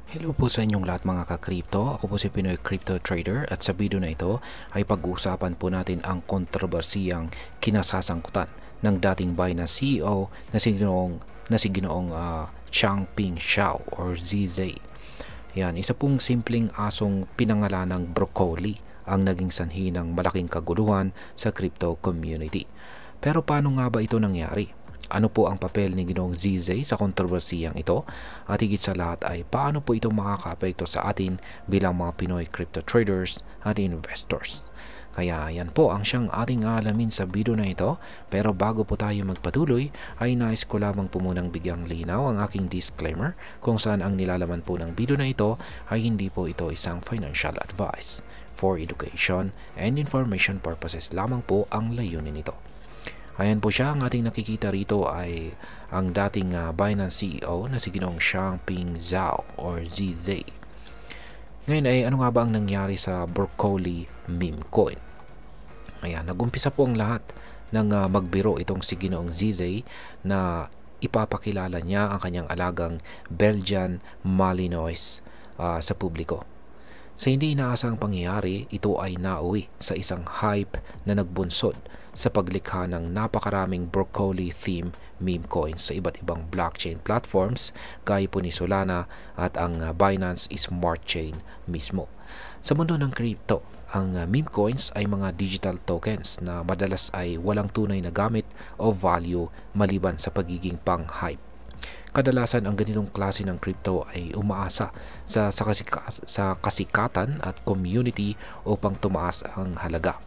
Hello po sa inyong lahat mga ka-crypto. Ako po si Pinoy Crypto Trader at sa video na ito ay pag-uusapan po natin ang kontrobersiyang kinasasangkutan ng dating Binance CEO na si Ginoong Changpeng Zhao or ZZ. Yan, isa pong simpleng asong pinangalan ng broccoli ang naging sanhi ng malaking kaguluhan sa crypto community. Pero paano nga ba ito nangyari? Ano po ang papel ni Ginoong ZZ sa kontrobersiyang ito? At higit sa lahat ay paano po ito makakaapekto sa atin bilang mga Pinoy crypto traders at investors? Kaya yan po ang siyang ating alamin sa video na ito. Pero bago po tayo magpatuloy ay nais ko lamang po munang bigyang linaw ang aking disclaimer kung saan ang nilalaman po ng video na ito ay hindi po ito isang financial advice. For education and information purposes lamang po ang layunin nito. Ayan po siya, ang ating nakikita rito ay ang dating Binance CEO na si Ginoong Changpeng Zhao or ZZ. Ngayon ay ano nga ba ang nangyari sa broccoli meme coin? Ayan, nagumpisa po ang lahat ng magbiro itong si Ginoong ZZ na ipapakilala niya ang kanyang alagang Belgian Malinois sa publiko. Sa hindi inaasang pangyayari, ito ay nauwi sa isang hype na nagbunsod sa paglikha ng napakaraming broccoli theme meme coins sa iba't ibang blockchain platforms gaya po ni Solana at ang Binance Smart Chain mismo. Sa mundo ng crypto, ang meme coins ay mga digital tokens na madalas ay walang tunay na gamit o value maliban sa pagiging pang-hype. Kadalasan ang ganitong klase ng crypto ay umaasa sa kasikatan at community upang tumaas ang halaga.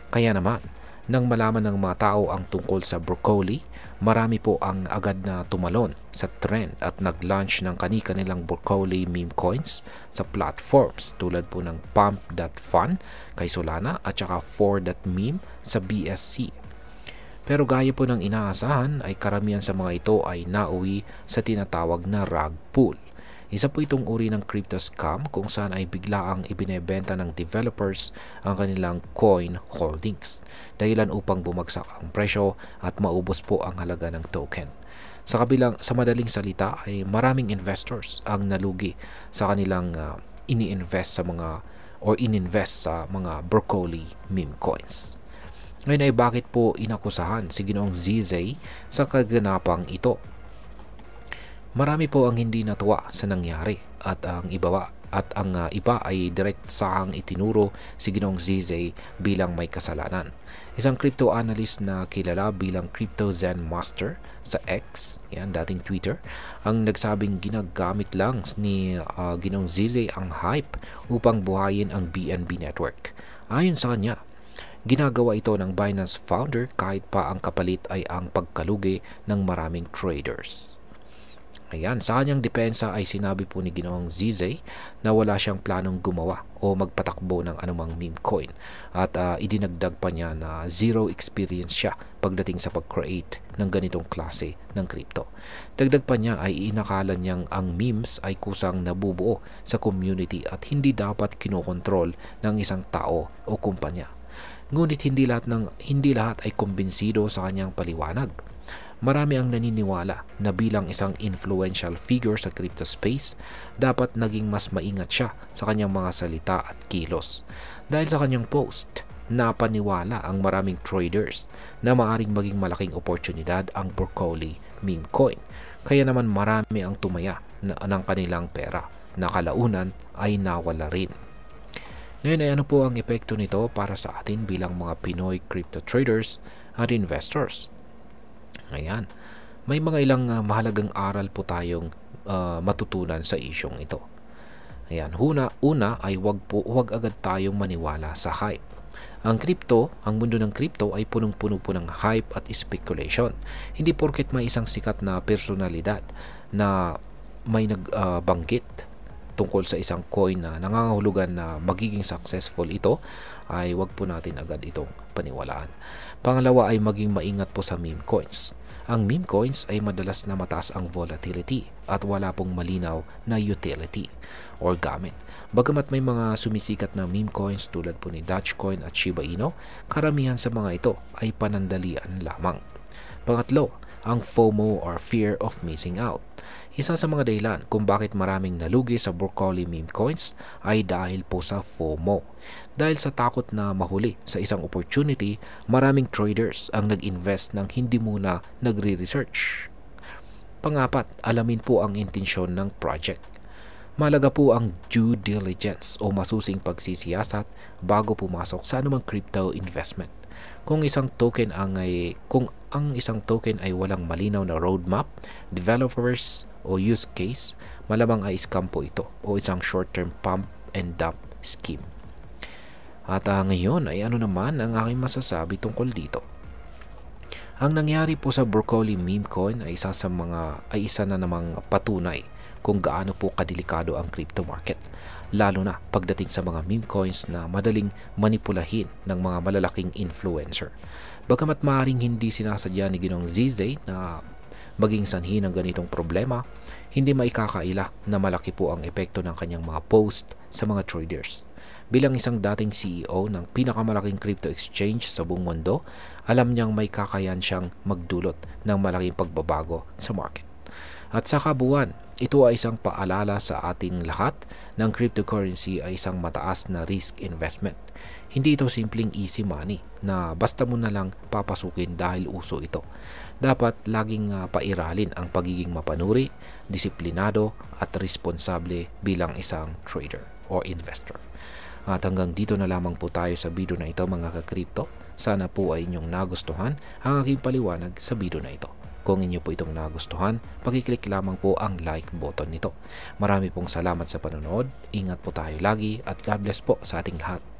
Kaya naman, nang malaman ng mga tao ang tungkol sa broccoli, marami po ang agad na tumalon sa trend at nag-launch ng kani-kanilang broccoli meme coins sa platforms tulad po ng Pump.fun kay Solana at saka 4.meme sa BSC. Pero gaya po ng inaasahan ay karamihan sa mga ito ay nauwi sa tinatawag na rug pull. Isa po itong uri ng crypto scam kung saan ay biglaang ibinebenta ng developers ang kanilang coin holdings dahilan upang bumagsak ang presyo at maubos po ang halaga ng token. Sa madaling salita ay maraming investors ang nalugi sa kanilang ininvest sa mga broccoli meme coins. Ngayon ay bakit po inakusahan si Ginoong ZZ sa kaganapang ito? Marami po ang hindi natuwa sa nangyari at ang iba ay diretsahang itinuro si Ginoong ZZ bilang may kasalanan. Isang crypto analyst na kilala bilang Crypto Zen Master sa X, yan dating Twitter, ang nagsabing ginagamit lang ni Ginoong ZZ ang hype upang buhayin ang BNB network. Ayon sa kanya, ginagawa ito ng Binance founder kahit pa ang kapalit ay ang pagkalugi ng maraming traders. Ayan, sa kanyang depensa ay sinabi po ni Ginoong ZZ na wala siyang planong gumawa o magpatakbo ng anumang meme coin at idinagdag pa niya na zero experience siya pagdating sa pag-create ng ganitong klase ng crypto. Dagdag pa niya ay inakala niyang ang memes ay kusang nabubuo sa community at hindi dapat kinokontrol ng isang tao o kumpanya. Ngunit hindi lahat ay kumbinsido sa kanyang paliwanag. Marami ang naniniwala na bilang isang influential figure sa crypto space, dapat naging mas maingat siya sa kanyang mga salita at kilos. Dahil sa kanyang post, napaniwala ang maraming traders na maaring maging malaking oportunidad ang broccoli meme coin. Kaya naman marami ang tumaya ng kanilang pera na kalaunan ay nawala rin. Ngayon ay ano po ang epekto nito para sa atin bilang mga Pinoy crypto traders at investors? Ayan, may mga ilang mahalagang aral po tayong matutunan sa isyong ito. Ayan, una ay huwag agad tayong maniwala sa hype. Ang mundo ng crypto ay punong-puno po ng hype at speculation. Hindi porket may isang sikat na personalidad na may nagbanggit tungkol sa isang coin na nangangahulugan na magiging successful ito, ay wag po natin agad itong paniwalaan. Pangalawa ay maging maingat po sa meme coins. Ang meme coins ay madalas na mataas ang volatility at wala pong malinaw na utility or gamit. Bagamat may mga sumisikat na meme coins tulad po ni Dogecoin at Shiba Inu, karamihan sa mga ito ay panandalian lamang. Pangatlo, ang FOMO or Fear of Missing Out. Isa sa mga dahilan kung bakit maraming nalugi sa broccoli meme coins ay dahil po sa FOMO. Dahil sa takot na mahuli sa isang opportunity, maraming traders ang nag-invest ng hindi muna nagre-research. Pangapat, alamin po ang intensyon ng project. Malaga po ang due diligence o masusing pagsisiyasat bago pumasok sa anumang crypto investment. Kung ang isang token ay walang malinaw na roadmap, developers o use case, malamang ay scam po ito o isang short-term pump and dump scheme. At ngayon ay ano naman ang aking masasabi tungkol dito? Ang nangyari po sa broccoli meme coin ay isa na namang patunay kung gaano po kadelikado ang crypto market, lalo na pagdating sa mga meme coins na madaling manipulahin ng mga malalaking influencer. Bagamat maaaring hindi sinasadya ni Ginong ZZ na maging sanhi ng ganitong problema, hindi maikakaila na malaki po ang epekto ng kanyang mga post sa mga traders. Bilang isang dating CEO ng pinakamalaking crypto exchange sa buong mundo, alam niyang may kakayan siyang magdulot ng malaking pagbabago sa market. At sa kabuuan, ito ay isang paalala sa ating lahat ng cryptocurrency ay isang mataas na risk investment. Hindi ito simpleng easy money na basta mo na lang papasukin dahil uso ito. Dapat laging pairalin ang pagiging mapanuri, disiplinado at responsable bilang isang trader o investor. At hanggang dito na lamang po tayo sa video na ito mga ka-crypto. Sana po ay inyong nagustuhan ang aking paliwanag sa video na ito. Kung inyo po itong nagustuhan, pakiclick lamang po ang like button nito. Marami pong salamat sa panonood, ingat po tayo lagi at God bless po sa ating lahat.